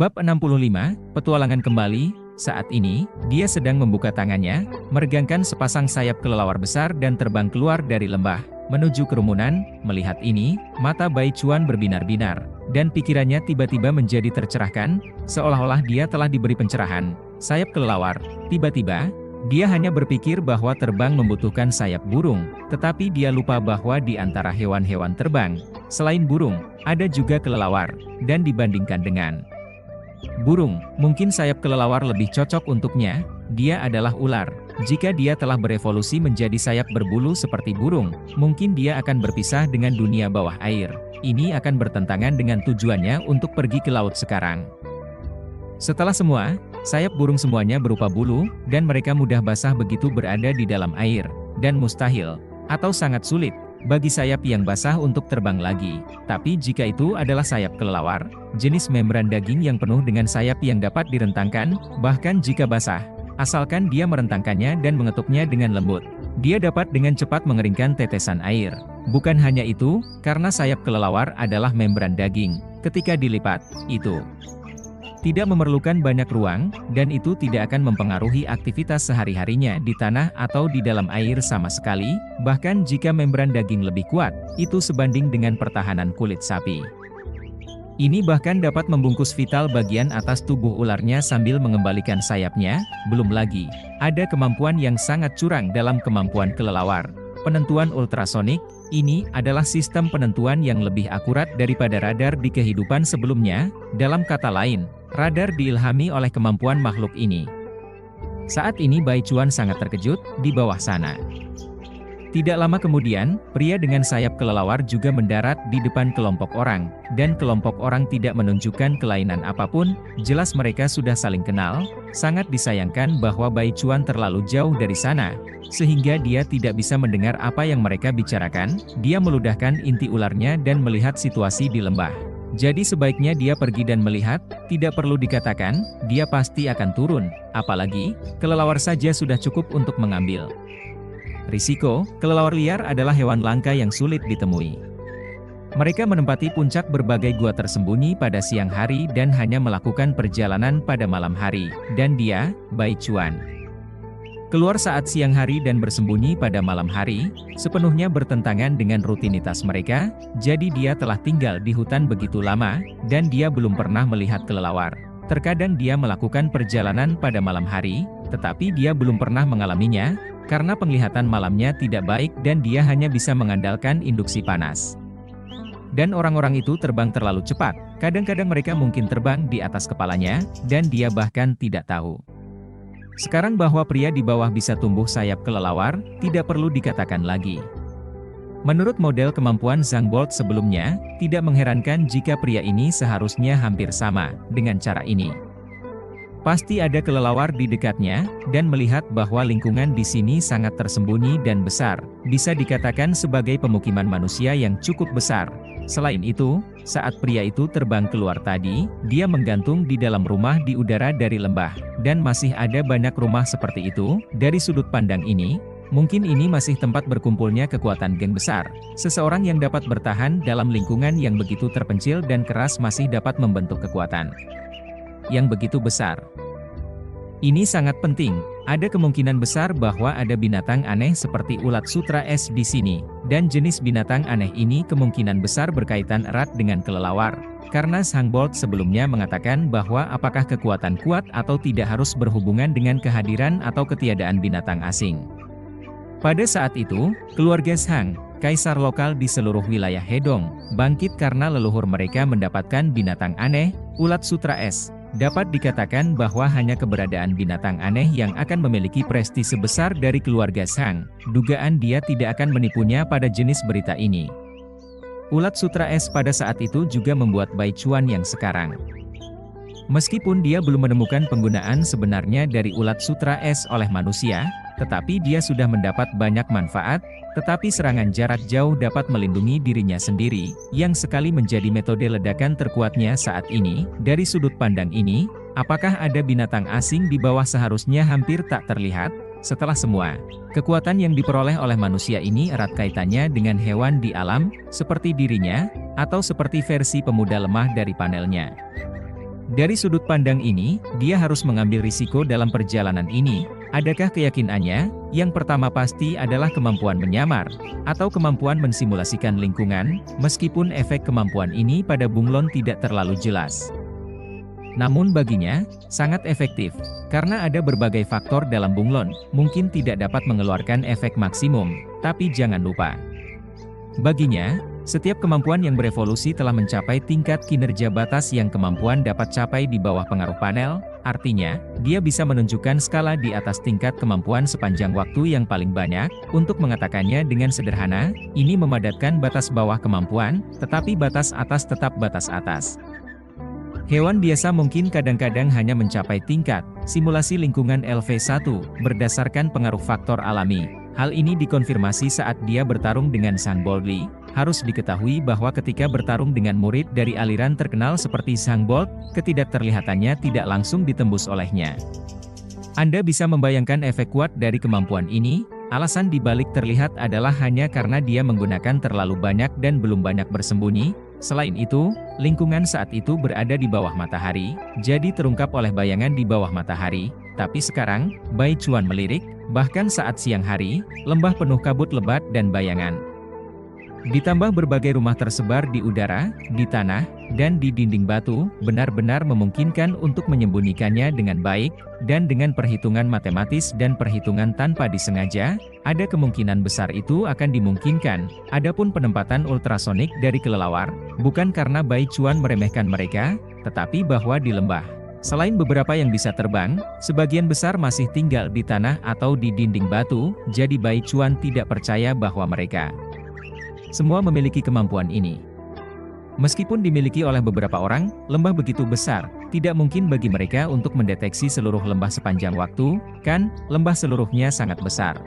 Bab 65, Petualangan Kembali. Saat ini, dia sedang membuka tangannya, meregangkan sepasang sayap kelelawar besar dan terbang keluar dari lembah, menuju kerumunan. Melihat ini, mata Bai Chuan berbinar-binar, dan pikirannya tiba-tiba menjadi tercerahkan, seolah-olah dia telah diberi pencerahan. Sayap kelelawar. Tiba-tiba, dia hanya berpikir bahwa terbang membutuhkan sayap burung, tetapi dia lupa bahwa di antara hewan-hewan terbang, selain burung, ada juga kelelawar, dan dibandingkan dengan burung, mungkin sayap kelelawar lebih cocok untuknya. Dia adalah ular. Jika dia telah berevolusi menjadi sayap berbulu seperti burung, mungkin dia akan berpisah dengan dunia bawah air. Ini akan bertentangan dengan tujuannya untuk pergi ke laut sekarang. Setelah semua, sayap burung semuanya berupa bulu, dan mereka mudah basah begitu berada di dalam air, dan mustahil, atau sangat sulit, bagi sayap yang basah untuk terbang lagi. Tapi jika itu adalah sayap kelelawar, jenis membran daging yang penuh dengan sayap yang dapat direntangkan, bahkan jika basah, asalkan dia merentangkannya dan mengetuknya dengan lembut, dia dapat dengan cepat mengeringkan tetesan air. Bukan hanya itu, karena sayap kelelawar adalah membran daging, ketika dilipat, itu tidak memerlukan banyak ruang, dan itu tidak akan mempengaruhi aktivitas sehari-harinya di tanah atau di dalam air sama sekali. Bahkan jika membran daging lebih kuat, itu sebanding dengan pertahanan kulit sapi. Ini bahkan dapat membungkus vital bagian atas tubuh ularnya sambil mengembalikan sayapnya. Belum lagi, ada kemampuan yang sangat curang dalam kemampuan kelelawar. Penentuan ultrasonik. Ini adalah sistem penentuan yang lebih akurat daripada radar di kehidupan sebelumnya. Dalam kata lain, radar diilhami oleh kemampuan makhluk ini. Saat ini Bai Chuan sangat terkejut. Di bawah sana, tidak lama kemudian, pria dengan sayap kelelawar juga mendarat di depan kelompok orang, dan kelompok orang tidak menunjukkan kelainan apapun. Jelas mereka sudah saling kenal. Sangat disayangkan bahwa Bai Chuan terlalu jauh dari sana, sehingga dia tidak bisa mendengar apa yang mereka bicarakan. Dia meludahkan inti ularnya dan melihat situasi di lembah. Jadi sebaiknya dia pergi dan melihat. Tidak perlu dikatakan, dia pasti akan turun. Apalagi, kelelawar saja sudah cukup untuk mengambil risiko. Kelelawar liar adalah hewan langka yang sulit ditemui. Mereka menempati puncak berbagai gua tersembunyi pada siang hari dan hanya melakukan perjalanan pada malam hari. Dan dia, Bai Chuan, keluar saat siang hari dan bersembunyi pada malam hari, sepenuhnya bertentangan dengan rutinitas mereka. Jadi dia telah tinggal di hutan begitu lama, dan dia belum pernah melihat kelelawar. Terkadang dia melakukan perjalanan pada malam hari, tetapi dia belum pernah mengalaminya, karena penglihatan malamnya tidak baik dan dia hanya bisa mengandalkan induksi panas. Dan orang-orang itu terbang terlalu cepat. Kadang-kadang mereka mungkin terbang di atas kepalanya, dan dia bahkan tidak tahu. Sekarang bahwa pria di bawah bisa tumbuh sayap kelelawar, tidak perlu dikatakan lagi. Menurut model kemampuan Zhang Bolt sebelumnya, tidak mengherankan jika pria ini seharusnya hampir sama dengan cara ini. Pasti ada kelelawar di dekatnya, dan melihat bahwa lingkungan di sini sangat tersembunyi dan besar, bisa dikatakan sebagai pemukiman manusia yang cukup besar. Selain itu, saat pria itu terbang keluar tadi, dia menggantung di dalam rumah di udara dari lembah, dan masih ada banyak rumah seperti itu. Dari sudut pandang ini, mungkin ini masih tempat berkumpulnya kekuatan geng besar. Seseorang yang dapat bertahan dalam lingkungan yang begitu terpencil dan keras masih dapat membentuk kekuatan yang begitu besar. Ini sangat penting. Ada kemungkinan besar bahwa ada binatang aneh seperti ulat sutra es di sini, dan jenis binatang aneh ini kemungkinan besar berkaitan erat dengan kelelawar. Karena Zhang Bolt sebelumnya mengatakan bahwa apakah kekuatan kuat atau tidak harus berhubungan dengan kehadiran atau ketiadaan binatang asing. Pada saat itu, keluarga Zhang, kaisar lokal di seluruh wilayah Hedong, bangkit karena leluhur mereka mendapatkan binatang aneh, ulat sutra es. Dapat dikatakan bahwa hanya keberadaan binatang aneh yang akan memiliki prestise besar dari keluarga Zhang. Dugaan dia tidak akan menipunya pada jenis berita ini. Ulat sutra es pada saat itu juga membuat Bai Chuan yang sekarang. Meskipun dia belum menemukan penggunaan sebenarnya dari ulat sutra es oleh manusia, tetapi dia sudah mendapat banyak manfaat. Tetapi serangan jarak jauh dapat melindungi dirinya sendiri, yang sekali menjadi metode ledakan terkuatnya saat ini. Dari sudut pandang ini, apakah ada binatang asing di bawah seharusnya hampir tak terlihat? Setelah semua, kekuatan yang diperoleh oleh manusia ini erat kaitannya dengan hewan di alam, seperti dirinya, atau seperti versi pemuda lemah dari panelnya. Dari sudut pandang ini, dia harus mengambil risiko dalam perjalanan ini. Adakah keyakinannya? Yang pertama pasti adalah kemampuan menyamar, atau kemampuan mensimulasikan lingkungan, meskipun efek kemampuan ini pada bunglon tidak terlalu jelas. Namun baginya, sangat efektif, karena ada berbagai faktor dalam bunglon, mungkin tidak dapat mengeluarkan efek maksimum, tapi jangan lupa. Baginya, setiap kemampuan yang berevolusi telah mencapai tingkat kinerja batas yang kemampuan dapat capai di bawah pengaruh panel, artinya, dia bisa menunjukkan skala di atas tingkat kemampuan sepanjang waktu yang paling banyak. Untuk mengatakannya dengan sederhana, ini memadatkan batas bawah kemampuan, tetapi batas atas tetap batas atas. Hewan biasa mungkin kadang-kadang hanya mencapai tingkat simulasi lingkungan LV1 berdasarkan pengaruh faktor alami. Hal ini dikonfirmasi saat dia bertarung dengan Sang Boldly. Harus diketahui bahwa ketika bertarung dengan murid dari aliran terkenal seperti Sang Bold, ketidakterlihatannya tidak langsung ditembus olehnya. Anda bisa membayangkan efek kuat dari kemampuan ini. Alasan dibalik terlihat adalah hanya karena dia menggunakan terlalu banyak dan belum banyak bersembunyi. Selain itu, lingkungan saat itu berada di bawah matahari, jadi terungkap oleh bayangan di bawah matahari. Tapi sekarang, Bai Chuan melirik, bahkan saat siang hari, lembah penuh kabut lebat dan bayangan. Ditambah berbagai rumah tersebar di udara, di tanah, dan di dinding batu, benar-benar memungkinkan untuk menyembunyikannya dengan baik, dan dengan perhitungan matematis dan perhitungan tanpa disengaja, ada kemungkinan besar itu akan dimungkinkan. Adapun penempatan ultrasonik dari kelelawar, bukan karena Bai Chuan meremehkan mereka, tetapi bahwa di lembah, selain beberapa yang bisa terbang, sebagian besar masih tinggal di tanah atau di dinding batu, jadi Bai Chuan tidak percaya bahwa mereka semua memiliki kemampuan ini. Meskipun dimiliki oleh beberapa orang, lembah begitu besar, tidak mungkin bagi mereka untuk mendeteksi seluruh lembah sepanjang waktu, kan? Lembah seluruhnya sangat besar.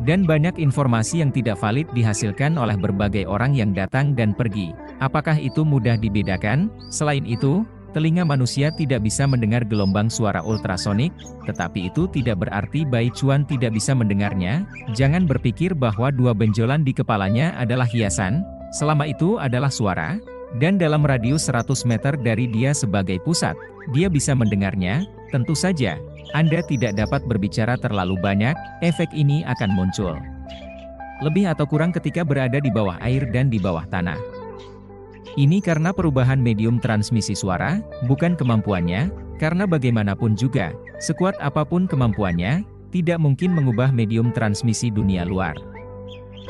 Dan banyak informasi yang tidak valid dihasilkan oleh berbagai orang yang datang dan pergi. Apakah itu mudah dibedakan? Selain itu, telinga manusia tidak bisa mendengar gelombang suara ultrasonik, tetapi itu tidak berarti Bai Chuan tidak bisa mendengarnya. Jangan berpikir bahwa dua benjolan di kepalanya adalah hiasan, selama itu adalah suara, dan dalam radius 100 meter dari dia sebagai pusat, dia bisa mendengarnya. Tentu saja, Anda tidak dapat berbicara terlalu banyak, efek ini akan muncul lebih atau kurang ketika berada di bawah air dan di bawah tanah. Ini karena perubahan medium transmisi suara, bukan kemampuannya, karena bagaimanapun juga, sekuat apapun kemampuannya, tidak mungkin mengubah medium transmisi dunia luar.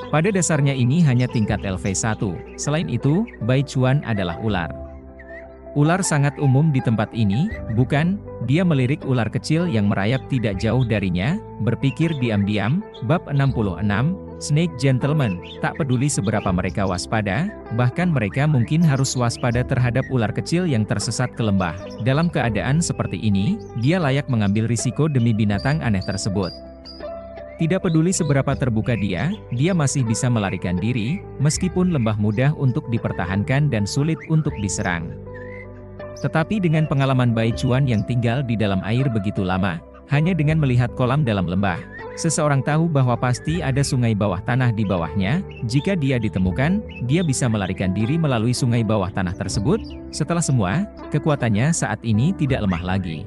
Pada dasarnya ini hanya tingkat LV1, selain itu, Bai Chuan adalah ular. Ular sangat umum di tempat ini, bukan? Dia melirik ular kecil yang merayap tidak jauh darinya, berpikir diam-diam. Bab 66, Snake Gentleman, tak peduli seberapa mereka waspada, bahkan mereka mungkin harus waspada terhadap ular kecil yang tersesat ke lembah. Dalam keadaan seperti ini, dia layak mengambil risiko demi binatang aneh tersebut. Tidak peduli seberapa terbuka dia masih bisa melarikan diri, meskipun lembah mudah untuk dipertahankan dan sulit untuk diserang. Tetapi dengan pengalaman Bai Chuan yang tinggal di dalam air begitu lama, hanya dengan melihat kolam dalam lembah, seseorang tahu bahwa pasti ada sungai bawah tanah di bawahnya. Jika dia ditemukan, dia bisa melarikan diri melalui sungai bawah tanah tersebut. Setelah semua, kekuatannya saat ini tidak lemah lagi.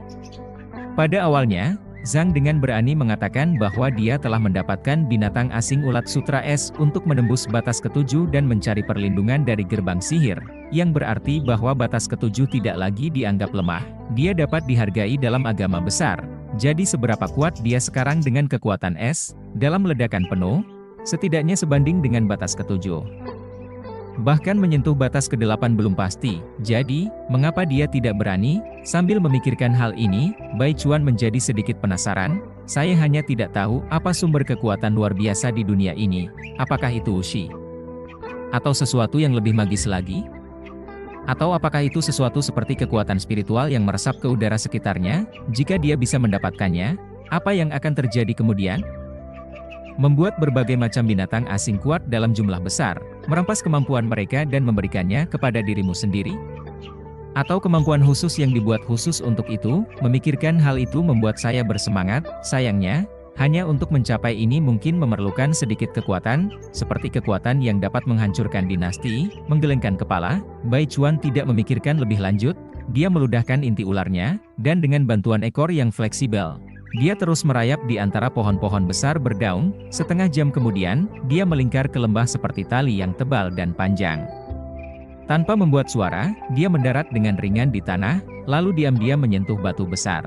Pada awalnya, Zhang dengan berani mengatakan bahwa dia telah mendapatkan binatang asing ulat sutra es untuk menembus batas ketujuh dan mencari perlindungan dari gerbang sihir, yang berarti bahwa batas ketujuh tidak lagi dianggap lemah. Dia dapat dihargai dalam agama besar. Jadi seberapa kuat dia sekarang dengan kekuatan es, dalam ledakan penuh, setidaknya sebanding dengan batas ketujuh. Bahkan menyentuh batas ke-8 belum pasti. Jadi, mengapa dia tidak berani? Sambil memikirkan hal ini, Bai Chuan menjadi sedikit penasaran. Saya hanya tidak tahu apa sumber kekuatan luar biasa di dunia ini. Apakah itu Wuxi? Atau sesuatu yang lebih magis lagi? Atau apakah itu sesuatu seperti kekuatan spiritual yang meresap ke udara sekitarnya? Jika dia bisa mendapatkannya, apa yang akan terjadi kemudian? Membuat berbagai macam binatang asing kuat dalam jumlah besar, merampas kemampuan mereka dan memberikannya kepada dirimu sendiri? Atau kemampuan khusus yang dibuat khusus untuk itu? Memikirkan hal itu membuat saya bersemangat. Sayangnya, hanya untuk mencapai ini mungkin memerlukan sedikit kekuatan, seperti kekuatan yang dapat menghancurkan dinasti. Menggelengkan kepala, Bai Chuan tidak memikirkan lebih lanjut. dia meludahkan inti ularnya, dan dengan bantuan ekor yang fleksibel, dia terus merayap di antara pohon-pohon besar berdaun. Setengah jam kemudian, dia melingkar ke lembah seperti tali yang tebal dan panjang. Tanpa membuat suara, dia mendarat dengan ringan di tanah, lalu diam-diam menyentuh batu besar.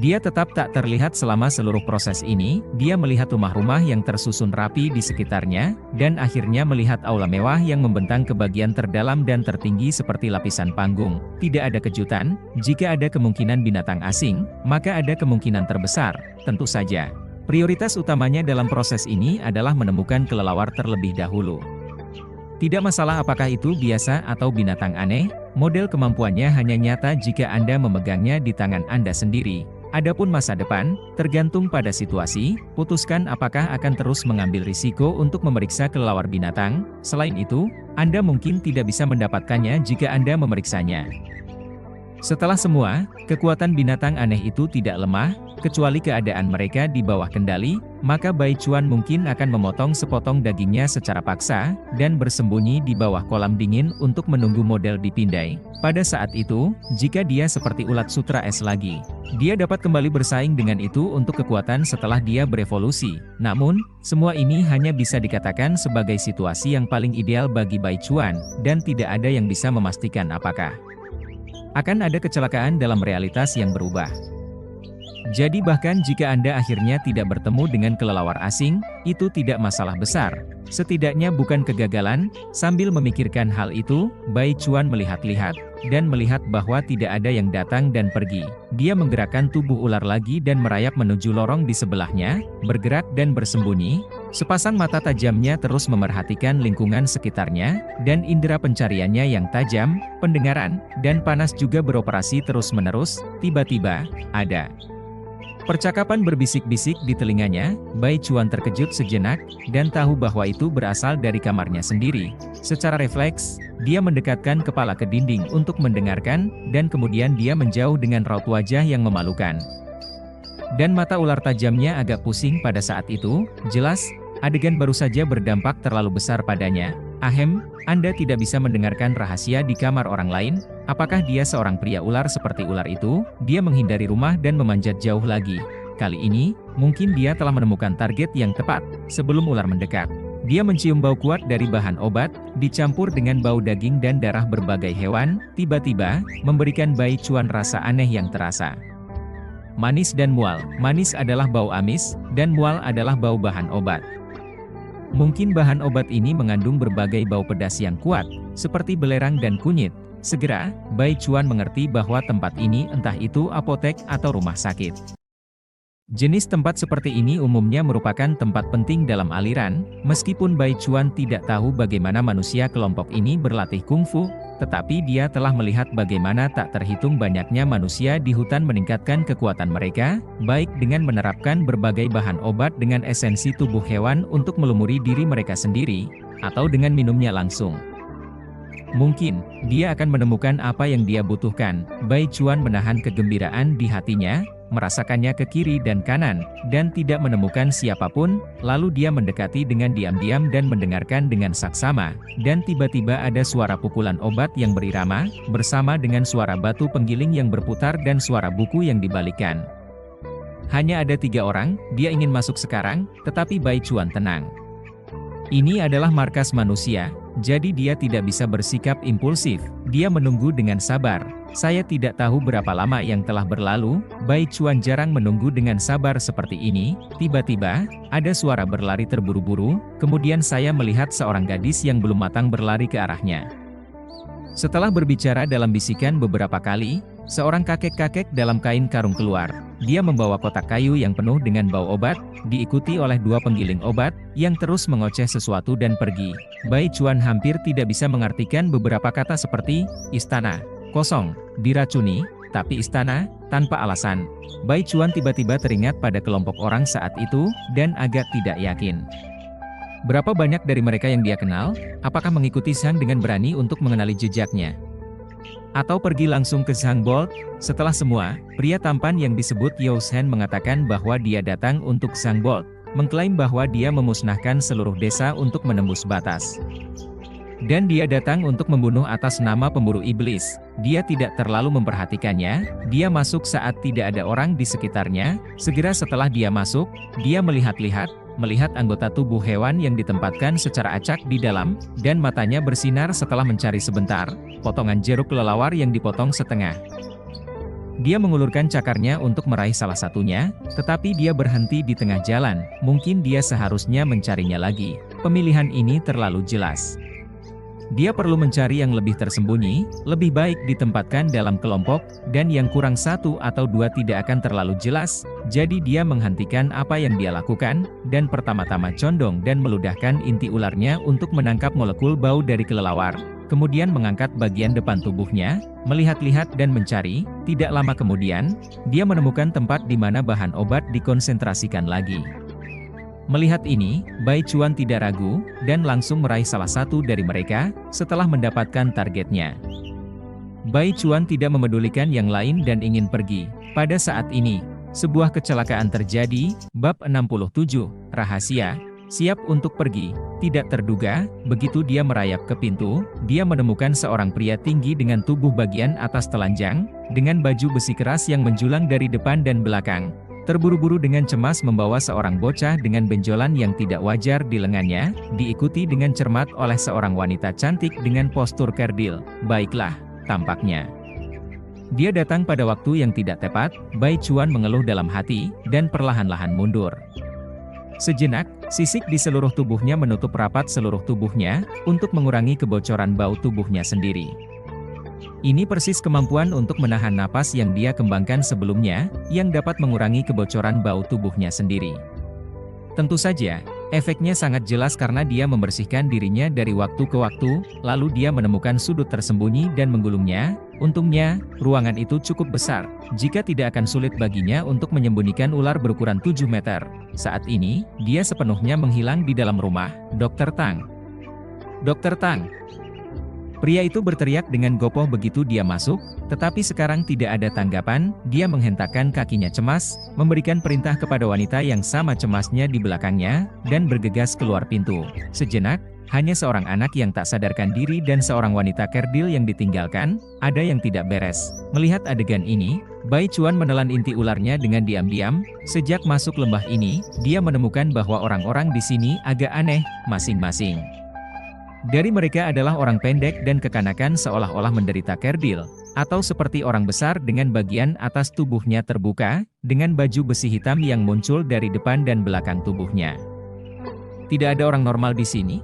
Dia tetap tak terlihat selama seluruh proses ini. Dia melihat rumah-rumah yang tersusun rapi di sekitarnya, dan akhirnya melihat aula mewah yang membentang ke bagian terdalam dan tertinggi seperti lapisan panggung. Tidak ada kejutan, jika ada kemungkinan binatang asing, maka ada kemungkinan terbesar, tentu saja. Prioritas utamanya dalam proses ini adalah menemukan kelelawar terlebih dahulu. Tidak masalah apakah itu biasa atau binatang aneh, model kemampuannya hanya nyata jika Anda memegangnya di tangan Anda sendiri. Adapun masa depan, tergantung pada situasi. Putuskan apakah akan terus mengambil risiko untuk memeriksa kelelawar binatang. Selain itu, Anda mungkin tidak bisa mendapatkannya jika Anda memeriksanya. Setelah semua, kekuatan binatang aneh itu tidak lemah, kecuali keadaan mereka di bawah kendali, maka Bai Chuan mungkin akan memotong sepotong dagingnya secara paksa, dan bersembunyi di bawah kolam dingin untuk menunggu model dipindai. Pada saat itu, jika dia seperti ulat sutra es lagi, dia dapat kembali bersaing dengan itu untuk kekuatan setelah dia berevolusi. Namun, semua ini hanya bisa dikatakan sebagai situasi yang paling ideal bagi Bai Chuan, dan tidak ada yang bisa memastikan apakah akan ada kecelakaan dalam realitas yang berubah. Jadi bahkan jika Anda akhirnya tidak bertemu dengan kelelawar asing, itu tidak masalah besar. Setidaknya bukan kegagalan. Sambil memikirkan hal itu, Bai Chuan melihat-lihat, dan melihat bahwa tidak ada yang datang dan pergi. Dia menggerakkan tubuh ular lagi dan merayap menuju lorong di sebelahnya, bergerak dan bersembunyi. Sepasang mata tajamnya terus memerhatikan lingkungan sekitarnya, dan indera pencariannya yang tajam, pendengaran, dan panas juga beroperasi terus-menerus. Tiba-tiba, ada percakapan berbisik-bisik di telinganya. Bai Chuan terkejut sejenak, dan tahu bahwa itu berasal dari kamarnya sendiri. Secara refleks, dia mendekatkan kepala ke dinding untuk mendengarkan, dan kemudian dia menjauh dengan raut wajah yang memalukan. Dan mata ular tajamnya agak pusing pada saat itu. Jelas, adegan baru saja berdampak terlalu besar padanya. Ahem, Anda tidak bisa mendengarkan rahasia di kamar orang lain? Apakah dia seorang pria ular seperti ular itu? Dia menghindari rumah dan memanjat jauh lagi. Kali ini, mungkin dia telah menemukan target yang tepat. Sebelum ular mendekat, dia mencium bau kuat dari bahan obat, dicampur dengan bau daging dan darah berbagai hewan. Tiba-tiba, memberikan Bai Chuan rasa aneh yang terasa. Manis dan mual. Manis adalah bau amis, dan mual adalah bau bahan obat. Mungkin bahan obat ini mengandung berbagai bau pedas yang kuat, seperti belerang dan kunyit. Segera, Bai Chuan mengerti bahwa tempat ini entah itu apotek atau rumah sakit. Jenis tempat seperti ini umumnya merupakan tempat penting dalam aliran. Meskipun Bai Chuan tidak tahu bagaimana manusia kelompok ini berlatih kungfu, tetapi dia telah melihat bagaimana tak terhitung banyaknya manusia di hutan meningkatkan kekuatan mereka, baik dengan menerapkan berbagai bahan obat dengan esensi tubuh hewan untuk melumuri diri mereka sendiri, atau dengan minumnya langsung. Mungkin, dia akan menemukan apa yang dia butuhkan. Bai Chuan menahan kegembiraan di hatinya, merasakannya ke kiri dan kanan, dan tidak menemukan siapapun. Lalu dia mendekati dengan diam-diam dan mendengarkan dengan saksama, dan tiba-tiba ada suara pukulan obat yang berirama, bersama dengan suara batu penggiling yang berputar dan suara buku yang dibalikan. Hanya ada 3 orang, dia ingin masuk sekarang, tetapi Bai Chuan tenang. Ini adalah markas manusia, jadi dia tidak bisa bersikap impulsif. Dia menunggu dengan sabar. Saya tidak tahu berapa lama yang telah berlalu. Bai Chuan jarang menunggu dengan sabar seperti ini. Tiba-tiba, ada suara berlari terburu-buru, kemudian saya melihat seorang gadis yang belum matang berlari ke arahnya. Setelah berbicara dalam bisikan beberapa kali, seorang kakek-kakek dalam kain karung keluar. Dia membawa kotak kayu yang penuh dengan bau obat, diikuti oleh 2 penggiling obat, yang terus mengoceh sesuatu dan pergi. Bai Chuan hampir tidak bisa mengartikan beberapa kata seperti, istana, kosong, diracuni, tapi istana, tanpa alasan. Bai Chuan tiba-tiba teringat pada kelompok orang saat itu, dan agak tidak yakin. Berapa banyak dari mereka yang dia kenal? Apakah mengikuti Zhang dengan berani untuk mengenali jejaknya? Atau pergi langsung ke Zhang Bolt? Setelah semua, pria tampan yang disebut Yao Shen mengatakan bahwa dia datang untuk Zhang Bolt, mengklaim bahwa dia memusnahkan seluruh desa untuk menembus batas. Dan dia datang untuk membunuh atas nama pemburu iblis. Dia tidak terlalu memperhatikannya, dia masuk saat tidak ada orang di sekitarnya. Segera setelah dia masuk, dia melihat anggota tubuh hewan yang ditempatkan secara acak di dalam, dan matanya bersinar setelah mencari sebentar, potongan jeruk kelelawar yang dipotong setengah. Dia mengulurkan cakarnya untuk meraih salah satunya, tetapi dia berhenti di tengah jalan. Mungkin dia seharusnya mencarinya lagi. Pemilihan ini terlalu jelas. Dia perlu mencari yang lebih tersembunyi, lebih baik ditempatkan dalam kelompok, dan yang kurang satu atau dua tidak akan terlalu jelas. Jadi dia menghentikan apa yang dia lakukan, dan pertama-tama condong dan meludahkan inti ularnya untuk menangkap molekul bau dari kelelawar. Kemudian mengangkat bagian depan tubuhnya, melihat-lihat dan mencari. Tidak lama kemudian, dia menemukan tempat di mana bahan obat dikonsentrasikan lagi. Melihat ini, Bai Chuan tidak ragu, dan langsung meraih salah satu dari mereka, setelah mendapatkan targetnya. Bai Chuan tidak memedulikan yang lain dan ingin pergi. Pada saat ini, sebuah kecelakaan terjadi. Bab 67, Rahasia. Siap untuk pergi. Tidak terduga, begitu dia merayap ke pintu, dia menemukan seorang pria tinggi dengan tubuh bagian atas telanjang, dengan baju besi keras yang menjulang dari depan dan belakang. Terburu-buru dengan cemas membawa seorang bocah dengan benjolan yang tidak wajar di lengannya, diikuti dengan cermat oleh seorang wanita cantik dengan postur kerdil. Baiklah, tampaknya dia datang pada waktu yang tidak tepat. Bai Chuan mengeluh dalam hati, dan perlahan-lahan mundur. Sejenak, sisik di seluruh tubuhnya menutup rapat seluruh tubuhnya, untuk mengurangi kebocoran bau tubuhnya sendiri. Ini persis kemampuan untuk menahan napas yang dia kembangkan sebelumnya, yang dapat mengurangi kebocoran bau tubuhnya sendiri. Tentu saja, efeknya sangat jelas karena dia membersihkan dirinya dari waktu ke waktu, lalu dia menemukan sudut tersembunyi dan menggulungnya. Untungnya, ruangan itu cukup besar, jika tidak akan sulit baginya untuk menyembunyikan ular berukuran 7 meter. Saat ini, dia sepenuhnya menghilang di dalam rumah. Dr. Tang. Dr. Tang. Pria itu berteriak dengan gopoh begitu dia masuk, tetapi sekarang tidak ada tanggapan. Dia menghentakkan kakinya cemas, memberikan perintah kepada wanita yang sama cemasnya di belakangnya, dan bergegas keluar pintu. Sejenak, hanya seorang anak yang tak sadarkan diri dan seorang wanita kerdil yang ditinggalkan. Ada yang tidak beres. Melihat adegan ini, Bai Chuan menelan inti ularnya dengan diam-diam. Sejak masuk lembah ini, dia menemukan bahwa orang-orang di sini agak aneh, masing-masing dari mereka adalah orang pendek dan kekanakan seolah-olah menderita kerdil, atau seperti orang besar dengan bagian atas tubuhnya terbuka, dengan baju besi hitam yang muncul dari depan dan belakang tubuhnya. Tidak ada orang normal di sini?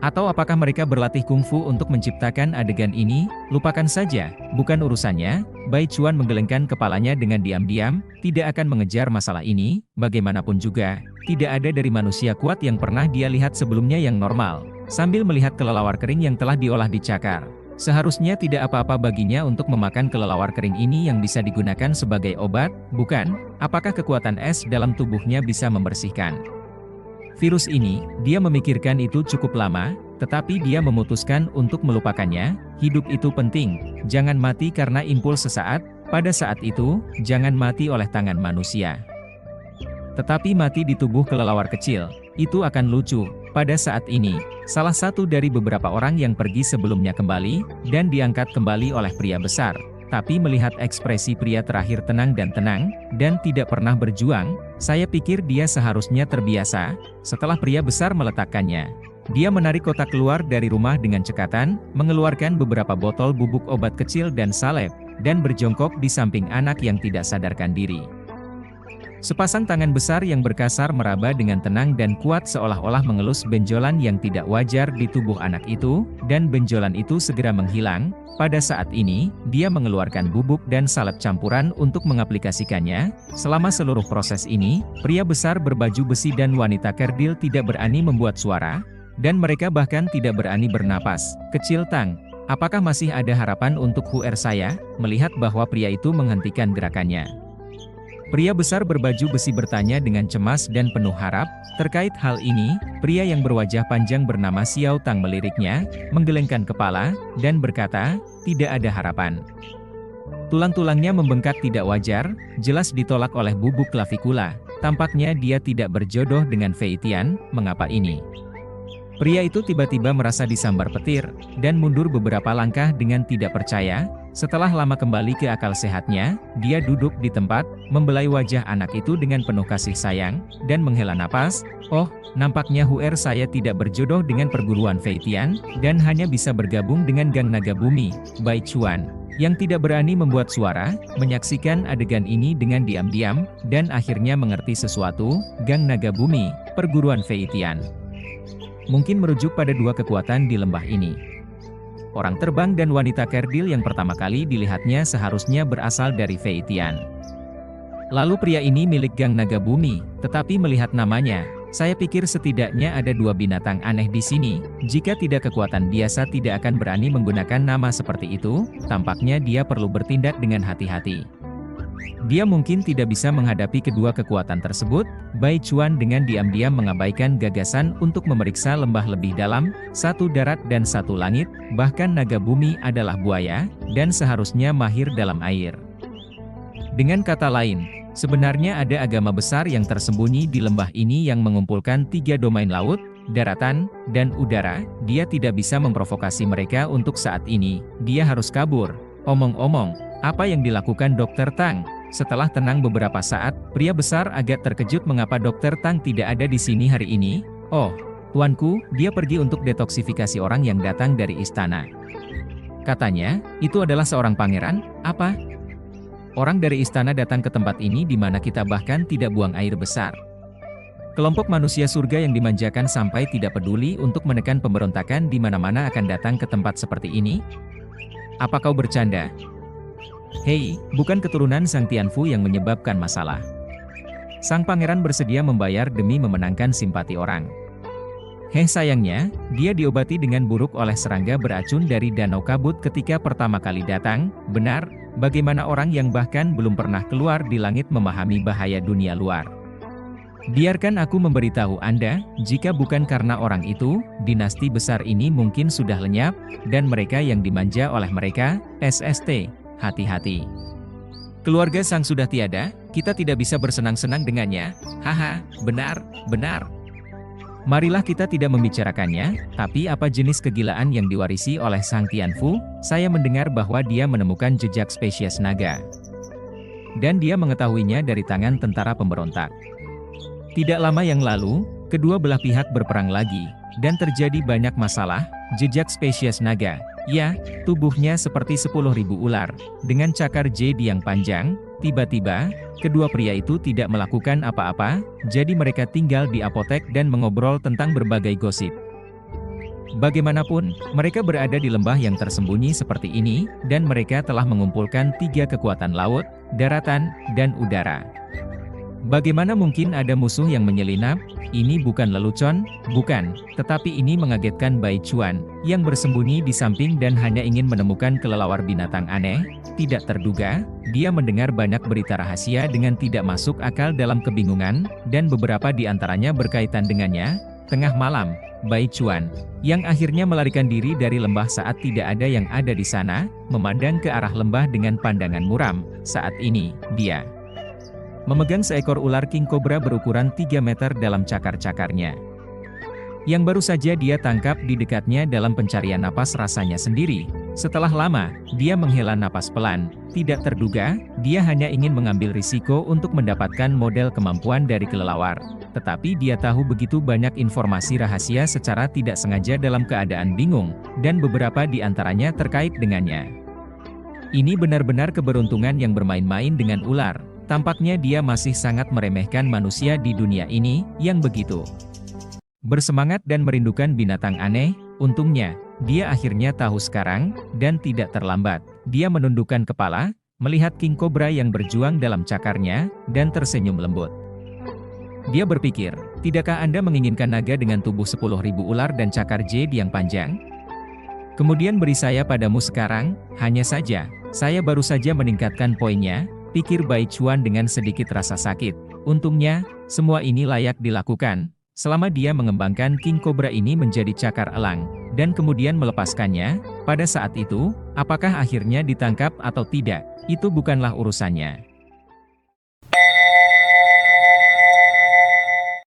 Atau apakah mereka berlatih kungfu untuk menciptakan adegan ini? Lupakan saja, bukan urusannya. Bai Chuan menggelengkan kepalanya dengan diam-diam, tidak akan mengejar masalah ini. Bagaimanapun juga, tidak ada dari manusia kuat yang pernah dia lihat sebelumnya yang normal. Sambil melihat kelelawar kering yang telah diolah dicakar, seharusnya tidak apa-apa baginya untuk memakan kelelawar kering ini yang bisa digunakan sebagai obat, bukan? Apakah kekuatan es dalam tubuhnya bisa membersihkan virus ini? Dia memikirkan itu cukup lama, tetapi dia memutuskan untuk melupakannya. Hidup itu penting, jangan mati karena impuls sesaat. Pada saat itu, jangan mati oleh tangan manusia, tetapi mati di tubuh kelelawar kecil. Itu akan lucu. Pada saat ini, salah satu dari beberapa orang yang pergi sebelumnya kembali, dan diangkat kembali oleh pria besar. Tapi melihat ekspresi pria terakhir tenang, dan tidak pernah berjuang, saya pikir dia seharusnya terbiasa. Setelah pria besar meletakkannya, dia menarik kotak keluar dari rumah dengan cekatan, mengeluarkan beberapa botol bubuk obat kecil dan salep, dan berjongkok di samping anak yang tidak sadarkan diri. Sepasang tangan besar yang berkasar meraba dengan tenang dan kuat seolah-olah mengelus benjolan yang tidak wajar di tubuh anak itu, dan benjolan itu segera menghilang. Pada saat ini, dia mengeluarkan bubuk dan salep campuran untuk mengaplikasikannya. Selama seluruh proses ini, pria besar berbaju besi dan wanita kerdil tidak berani membuat suara, dan mereka bahkan tidak berani bernapas. Kecil Tang, apakah masih ada harapan untuk Huer saya? Melihat bahwa pria itu menghentikan gerakannya, pria besar berbaju besi bertanya dengan cemas dan penuh harap. Terkait hal ini, pria yang berwajah panjang bernama Xiao Tang meliriknya, menggelengkan kepala, dan berkata, tidak ada harapan. Tulang-tulangnya membengkak tidak wajar, jelas ditolak oleh bubuk klavikula. Tampaknya dia tidak berjodoh dengan Fei Tian. Mengapa ini? Pria itu tiba-tiba merasa disambar petir, dan mundur beberapa langkah dengan tidak percaya. Setelah lama kembali ke akal sehatnya, dia duduk di tempat, membelai wajah anak itu dengan penuh kasih sayang, dan menghela napas. Oh, nampaknya Huer saya tidak berjodoh dengan perguruan Fei Tian, dan hanya bisa bergabung dengan Gang Naga Bumi. Bai Chuan, yang tidak berani membuat suara, menyaksikan adegan ini dengan diam-diam, dan akhirnya mengerti sesuatu. Gang Naga Bumi, perguruan Fei Tian, mungkin merujuk pada dua kekuatan di lembah ini. Orang terbang dan wanita kerdil yang pertama kali dilihatnya seharusnya berasal dari Fei Tian. Lalu pria ini milik Gang Naga Bumi, tetapi melihat namanya, saya pikir setidaknya ada dua binatang aneh di sini. Jika tidak kekuatan biasa tidak akan berani menggunakan nama seperti itu, tampaknya dia perlu bertindak dengan hati-hati. Dia mungkin tidak bisa menghadapi kedua kekuatan tersebut. Bai Chuan dengan diam-diam mengabaikan gagasan untuk memeriksa lembah lebih dalam, satu darat dan satu langit, bahkan naga bumi adalah buaya, dan seharusnya mahir dalam air. Dengan kata lain, sebenarnya ada agama besar yang tersembunyi di lembah ini yang mengumpulkan tiga domain laut, daratan, dan udara. Dia tidak bisa memprovokasi mereka untuk saat ini, dia harus kabur. Omong-omong, apa yang dilakukan Dr. Tang? Setelah tenang beberapa saat, pria besar agak terkejut mengapa Dr. Tang tidak ada di sini hari ini. Oh, tuanku, dia pergi untuk detoksifikasi orang yang datang dari istana. Katanya, itu adalah seorang pangeran. Apa? Orang dari istana datang ke tempat ini di mana kita bahkan tidak buang air besar. Kelompok manusia surga yang dimanjakan sampai tidak peduli untuk menekan pemberontakan di mana-mana akan datang ke tempat seperti ini? Apa kau bercanda? Hei, bukan keturunan Sang Tianfu yang menyebabkan masalah. Sang pangeran bersedia membayar demi memenangkan simpati orang. Sayangnya, dia diobati dengan buruk oleh serangga beracun dari Danau Kabut ketika pertama kali datang. Benar, bagaimana orang yang bahkan belum pernah keluar di langit memahami bahaya dunia luar? Biarkan aku memberitahu Anda, jika bukan karena orang itu, dinasti besar ini mungkin sudah lenyap, dan mereka yang dimanja oleh mereka, SST. Hati-hati. Keluarga Sang sudah tiada, kita tidak bisa bersenang-senang dengannya. Haha, benar, benar. Marilah kita tidak membicarakannya, tapi apa jenis kegilaan yang diwarisi oleh Sang Tianfu? Saya mendengar bahwa dia menemukan jejak spesies naga. Dan dia mengetahuinya dari tangan tentara pemberontak. Tidak lama yang lalu, kedua belah pihak berperang lagi, dan terjadi banyak masalah. Jejak spesies naga. Ya, tubuhnya seperti 10.000 ular, dengan cakar jade yang panjang. Tiba-tiba, kedua pria itu tidak melakukan apa-apa, jadi mereka tinggal di apotek dan mengobrol tentang berbagai gosip. Bagaimanapun, mereka berada di lembah yang tersembunyi seperti ini, dan mereka telah mengumpulkan tiga kekuatan laut, daratan, dan udara. Bagaimana mungkin ada musuh yang menyelinap? Ini bukan lelucon, bukan, tetapi ini mengagetkan Bai Chuan, yang bersembunyi di samping dan hanya ingin menemukan kelelawar binatang aneh. Tidak terduga, dia mendengar banyak berita rahasia dengan tidak masuk akal dalam kebingungan, dan beberapa di antaranya berkaitan dengannya. Tengah malam, Bai Chuan, yang akhirnya melarikan diri dari lembah saat tidak ada yang ada di sana, memandang ke arah lembah dengan pandangan muram. Saat ini, dia memegang seekor ular king cobra berukuran 3 meter dalam cakar-cakarnya. Yang baru saja dia tangkap di dekatnya dalam pencarian napas rasanya sendiri. Setelah lama, dia menghela napas pelan. Tidak terduga, dia hanya ingin mengambil risiko untuk mendapatkan model kemampuan dari kelelawar. Tetapi dia tahu begitu banyak informasi rahasia secara tidak sengaja dalam keadaan bingung, dan beberapa di antaranya terkait dengannya. Ini benar-benar keberuntungan yang bermain-main dengan ular. Tampaknya dia masih sangat meremehkan manusia di dunia ini, yang begitu bersemangat dan merindukan binatang aneh. Untungnya, dia akhirnya tahu sekarang, dan tidak terlambat. Dia menundukkan kepala, melihat king cobra yang berjuang dalam cakarnya, dan tersenyum lembut. Dia berpikir, tidakkah Anda menginginkan naga dengan tubuh 10.000 ular dan cakar jade yang panjang? Kemudian beri saya padamu sekarang, hanya saja, saya baru saja meningkatkan poinnya, pikir Bai Chuan dengan sedikit rasa sakit. Untungnya, semua ini layak dilakukan, selama dia mengembangkan king cobra ini menjadi cakar elang, dan kemudian melepaskannya. Pada saat itu, apakah akhirnya ditangkap atau tidak, itu bukanlah urusannya.